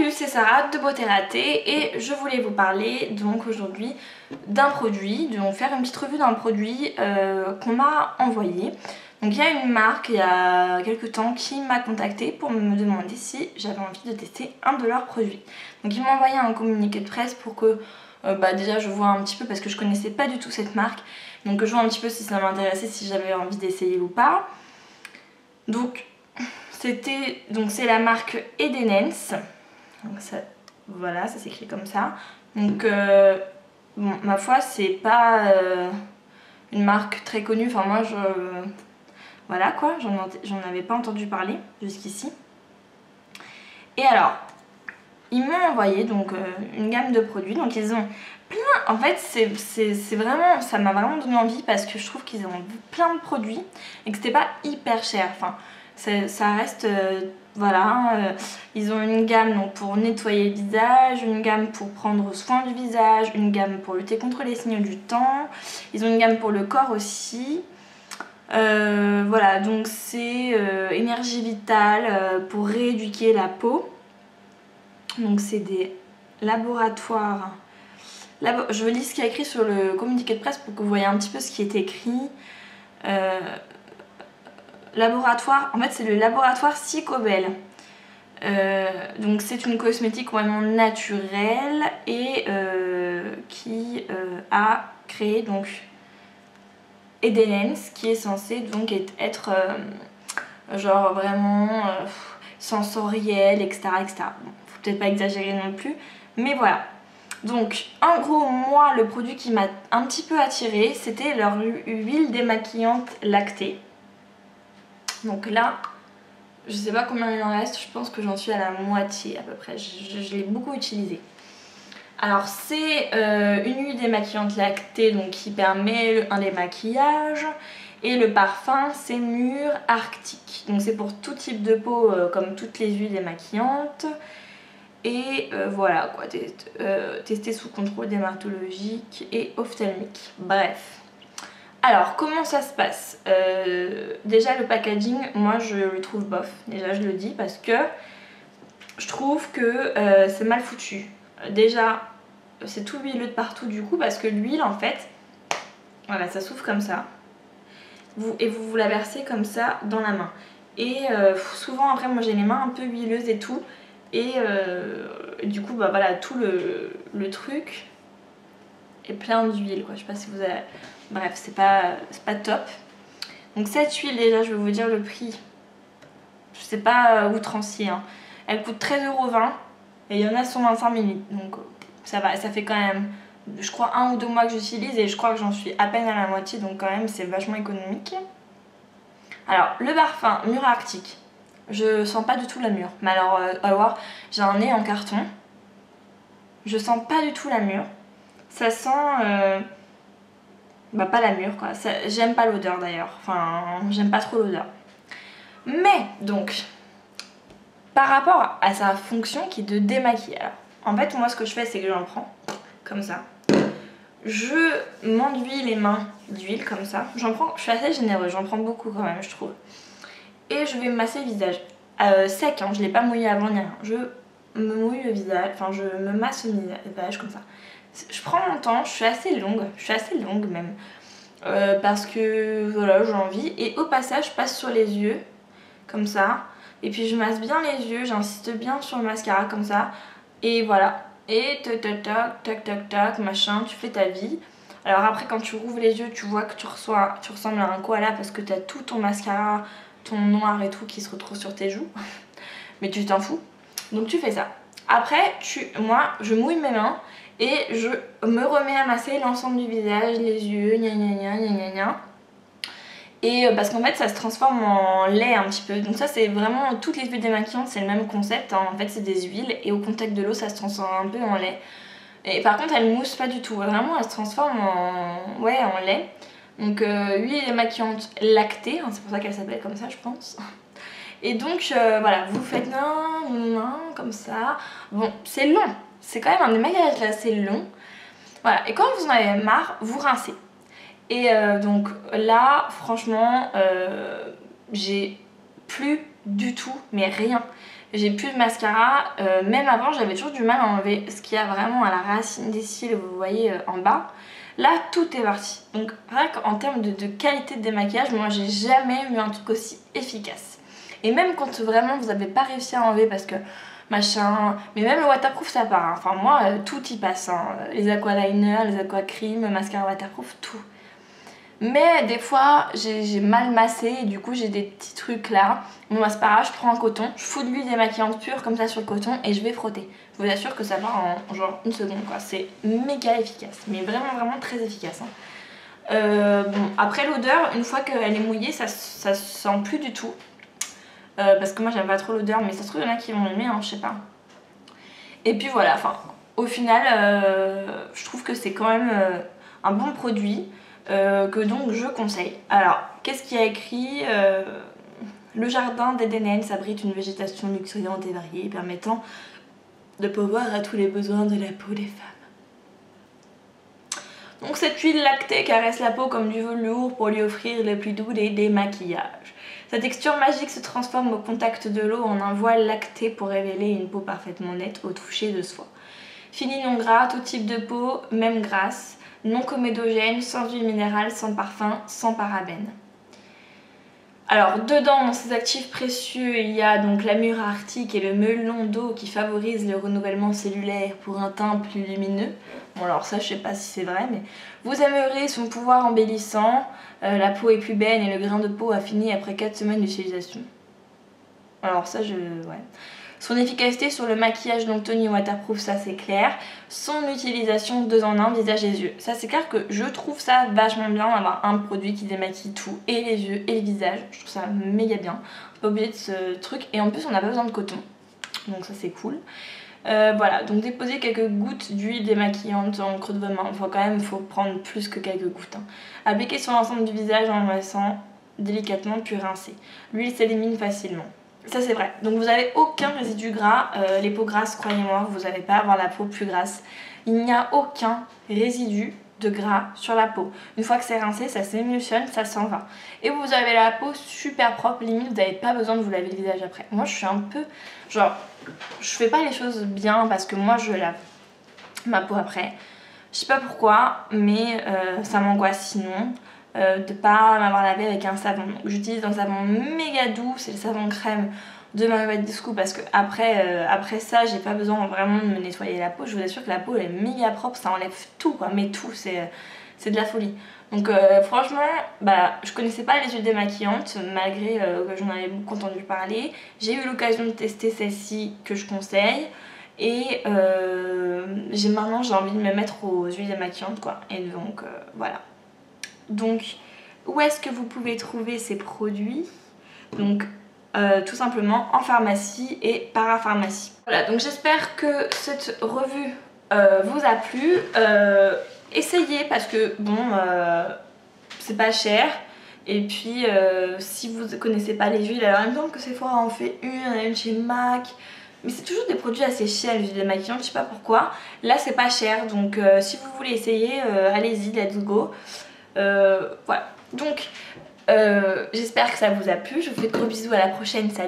Salut, c'est Sarah de Beauté Ratée et je voulais vous parler donc aujourd'hui d'un produit, de faire une petite revue d'un produit qu'on m'a envoyé. Donc il y a une marque il y a quelques temps qui m'a contactée pour me demander si j'avais envie de tester un de leurs produits. Donc ils m'ont envoyé un communiqué de presse pour que déjà je vois un petit peu, parce que je connaissais pas du tout cette marque, donc je vois un petit peu si ça m'intéressait, si j'avais envie d'essayer ou pas. Donc c'est la marque Edenens. Donc ça, voilà, ça s'écrit comme ça. Donc bon, ma foi, c'est pas une marque très connue. Enfin moi voilà quoi, j'en avais pas entendu parler jusqu'ici. Et alors, ils m'ont envoyé donc une gamme de produits. Donc ils ont plein, en fait c'est vraiment, ça m'a vraiment donné envie parce que je trouve qu'ils ont plein de produits et que c'était pas hyper cher. Enfin ça reste voilà, ils ont une gamme donc pour nettoyer le visage, une gamme pour prendre soin du visage, une gamme pour lutter contre les signaux du temps, ils ont une gamme pour le corps aussi. Voilà, donc c'est énergie vitale pour rééduquer la peau. Donc c'est des laboratoires. Je lis ce qui est écrit sur le communiqué de presse pour que vous voyez un petit peu ce qui est écrit. Laboratoire, en fait c'est le laboratoire Psychobel. Donc c'est une cosmétique vraiment naturelle et qui a créé donc Edenens, qui est censé donc être genre vraiment sensoriel, etc. etc. Bon, faut peut-être pas exagérer non plus, mais voilà. Donc en gros, moi le produit qui m'a un petit peu attirée, c'était leur huile démaquillante lactée. Donc là, je sais pas combien il en reste, je pense que j'en suis à la moitié à peu près, je l'ai beaucoup utilisé. Alors c'est une huile démaquillante lactée donc, qui permet un démaquillage, et le parfum c'est Mûre Arctique. Donc c'est pour tout type de peau comme toutes les huiles démaquillantes. Et voilà quoi, testé sous contrôle dermatologique et ophtalmique. Bref. Alors, comment ça se passe? Déjà, le packaging, moi je le trouve bof. Déjà, je le dis parce que je trouve que c'est mal foutu. Déjà, c'est tout huileux de partout du coup, parce que l'huile, en fait, voilà, ça s'ouvre comme ça. Vous la versez comme ça dans la main. Et souvent, après, moi j'ai les mains un peu huileuses et tout. Et du coup, bah voilà, tout le truc est plein d'huile, quoi. Je sais pas si vous avez... Bref, c'est pas top. Donc cette huile, déjà, je vais vous dire le prix. Je sais pas outrancier, hein. Elle coûte 13,20 € et il y en a 125 ml. Donc ça va, ça fait quand même, je crois, 1 ou 2 mois que j'utilise et je crois que j'en suis à peine à la moitié. Donc quand même, c'est vachement économique. Alors, le parfum Mûre Arctique. Je sens pas du tout la mûre. Mais alors, à voir, j'ai un nez en carton. Je sens pas du tout la mûre. Ça sent... bah pas la mûre quoi, j'aime pas l'odeur d'ailleurs, enfin j'aime pas trop l'odeur. Mais donc, par rapport à sa fonction qui est de démaquiller, alors, en fait moi ce que je fais c'est que j'en prends comme ça, je m'enduis les mains d'huile comme ça, j'en prends, je suis assez généreuse, j'en prends beaucoup quand même je trouve, et je vais me masser le visage, sec hein, je l'ai pas mouillé avant ni rien, je me mouille le visage, enfin je me masse le visage comme ça. Je prends mon temps, je suis assez longue même, parce que voilà j'ai envie, et au passage je passe sur les yeux comme ça, et puis je masse bien les yeux, j'insiste bien sur le mascara comme ça, et voilà, et tac tac tac tac tac tac machin, tu fais ta vie. Alors après quand tu rouvres les yeux tu vois que tu ressembles à un koala parce que t'as tout ton mascara, ton noir et tout qui se retrouve sur tes joues, mais tu t'en fous, donc tu fais ça. Après moi je mouille mes mains et je me remets à masser l'ensemble du visage, les yeux, gna gna gna gna gna gna. Et parce qu'en fait ça se transforme en lait un petit peu. Donc ça c'est vraiment, toutes les huiles démaquillantes c'est le même concept, hein. En fait c'est des huiles et au contact de l'eau ça se transforme un peu en lait. Et par contre elle mousse pas du tout, vraiment elle se transforme en, ouais, en lait. Donc huile démaquillante lactée, hein, c'est pour ça qu'elle s'appelle comme ça je pense. Et donc voilà, vous faites comme ça. Bon, c'est long, c'est quand même un démaquillage là, c'est long. Voilà, et quand vous en avez marre, vous rincez. Et donc là, franchement, j'ai plus du tout, mais rien. j'ai plus de mascara. Même avant j'avais toujours du mal à enlever ce qu'il y a vraiment à la racine des cils, vous voyez en bas. Là tout est parti. Donc rien qu'en termes de qualité de démaquillage, moi j'ai jamais eu un truc aussi efficace. Et même quand vraiment vous n'avez pas réussi à enlever parce que machin, mais même le waterproof ça part, hein. Enfin moi tout y passe, hein. Les aqualiners, les aquacream, mascara waterproof, tout. Mais des fois j'ai mal massé et du coup j'ai des petits trucs là. Bon bah c'est pas grave, je prends un coton, je fous de l'huile démaquillante pure comme ça sur le coton et je vais frotter. Je vous assure que ça part en genre une seconde quoi, c'est méga efficace, mais vraiment très efficace, hein. Bon après l'odeur, une fois qu'elle est mouillée ça se sent plus du tout. Parce que moi j'aime pas trop l'odeur, mais ça se trouve il y en a qui vont l'aimer, hein, je sais pas. Et puis voilà, enfin au final je trouve que c'est quand même un bon produit. Que donc je conseille. Alors, qu'est-ce qu'il y a écrit? Le jardin d'Eden abrite une végétation luxuriante et variée, permettant de pourvoir à tous les besoins de la peau des femmes. Donc cette huile lactée caresse la peau comme du velours pour lui offrir le plus doux des démaquillages. Sa texture magique se transforme au contact de l'eau en un voile lacté pour révéler une peau parfaitement nette au toucher de soie. Fini non gras, tout type de peau, même grasse. Non comédogène, sans huile minérale, sans parfum, sans parabènes. Alors dedans, dans ces actifs précieux, il y a donc la mûre arctique et le melon d'eau qui favorisent le renouvellement cellulaire pour un teint plus lumineux. Bon alors ça je sais pas si c'est vrai, mais vous aimerez son pouvoir embellissant, la peau est plus belle et le grain de peau a fini après 4 semaines d'utilisation. Alors ça ouais. Son efficacité sur le maquillage donc Tony Waterproof, ça c'est clair. Son utilisation 2 en 1, visage et yeux. Ça c'est clair que je trouve ça vachement bien d'avoir un produit qui démaquille tout, et les yeux et le visage. Je trouve ça méga bien. Faut pas oublier de ce truc. Et en plus on n'a pas besoin de coton. Donc ça c'est cool. Voilà, donc déposez quelques gouttes d'huile démaquillante en creux de vos mains. Il faut prendre plus que quelques gouttes, hein. Appliquez sur l'ensemble du visage en massant délicatement puis rincer. L'huile s'élimine facilement. Ça c'est vrai, donc vous n'avez aucun résidu gras, les peaux grasses, croyez-moi, vous n'allez pas avoir la peau plus grasse. Il n'y a aucun résidu de gras sur la peau. Une fois que c'est rincé, ça s'émulsionne, ça s'en va. Et vous avez la peau super propre, limite vous n'avez pas besoin de vous laver le visage après. Moi je suis un peu, genre, je fais pas les choses bien parce que moi je lave ma peau après. Je sais pas pourquoi, mais ça m'angoisse sinon. De pas m'avoir lavé avec un savon. J'utilise un savon méga doux, c'est le savon crème de Marie Badescu parce que après ça j'ai pas besoin vraiment de me nettoyer la peau. Je vous assure que la peau elle est méga propre, ça enlève tout quoi, mais tout, c'est de la folie. Donc franchement, bah, je connaissais pas les huiles démaquillantes malgré que j'en avais beaucoup entendu parler. J'ai eu l'occasion de tester celle-ci que je conseille. Et maintenant j'ai envie de me mettre aux huiles démaquillantes quoi. Et donc voilà. Donc où est-ce que vous pouvez trouver ces produits? Donc tout simplement en pharmacie et parapharmacie. Voilà, donc j'espère que cette revue vous a plu. Essayez parce que bon, c'est pas cher. Et puis si vous connaissez pas les huiles, alors il me semble que Sephora en fait une chez MAC. Mais c'est toujours des produits assez chers, les huiles démaquillantes, je sais pas pourquoi. Là c'est pas cher, donc si vous voulez essayer, allez-y, let's go. Voilà, donc j'espère que ça vous a plu, je vous fais de gros bisous, à la prochaine, salut.